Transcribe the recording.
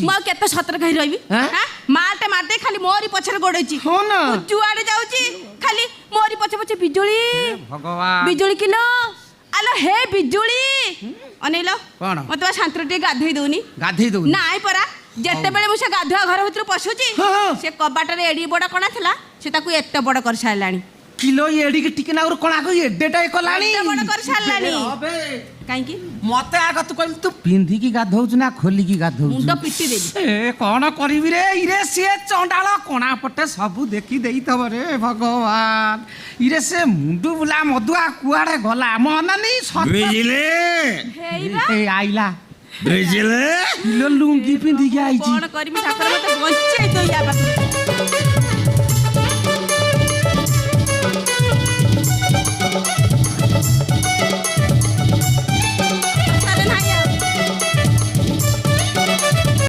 ମୁଁ କେତେ ସତର କହି ରହିବି ମାଟେ ମାଟେ ଖାଲି ମୋରି ପଛରେ ଗୋଡେଇଛି ଯୁଆଡେ ଯାଉଛି ଖାଲି ମୋରି ପଛେ ପଛେ ବିଜୁଳି ବିଜୁଳି କିଲୋ ଆଲୋ ହେ ବିଜୁଳି ଅନେଇଲ ମତେ ବା ଶାନ୍ତିରେ ଟିକେ ଗାଧେଇ ଦଉନି ନାଇଁ ପରା ଯେତେବେଳେ ମୁଁ ସେ ଗାଧୁଆ ଘର ଭିତରୁ ପଶୁଛି ସେ କବାଟରେ ଏଡି ବଡ କଣା ଥିଲା ସେ ତାକୁ ଏତେ ବଡ କରି ସାରିଲାଣି କିଲୋ ଏଡିକି ଟିକେ ନାଗୁରୁ କଣା କହି ଏଡେଟା କଲାଣି ଏତେ ବଡ କରି ସାରିଲାଣି କାହିଁକି ମତେ ଆଗ ତୁ କହିଲୁ ତୁ ପିନ୍ଧିକି ଗାଧଉଛୁ ନା ଖୋଲିକି ଗାଧଉଛୁ ମୁଣ୍ଡ ପିଟି ଦେବି ଏ କଣ କରିବି ରେ ଇରେ ସିଏ ଚଣ୍ଡାଳ କଣା ପଟେ ସବୁ ଦେଖି ଦେଇଥବ ରେ ଭଗବାନ ଇରେ ସେ ମୁଣ୍ଡୁ ବୁଲା ମଧୁଆ କୁଆଡେ ଗଲା ଆମ ଅନାନି ବୁଝିଲେ ଏ ଆଇଲା ବୁଝିଲେ ଲୁଙ୍ଗି ପିନ୍ଧିକି ଆଇଛି କଣ କରିବି ଠାକୁର ମତେ ବଞ୍ଚେଇ ଦଇ ଆ ପାଖରୁ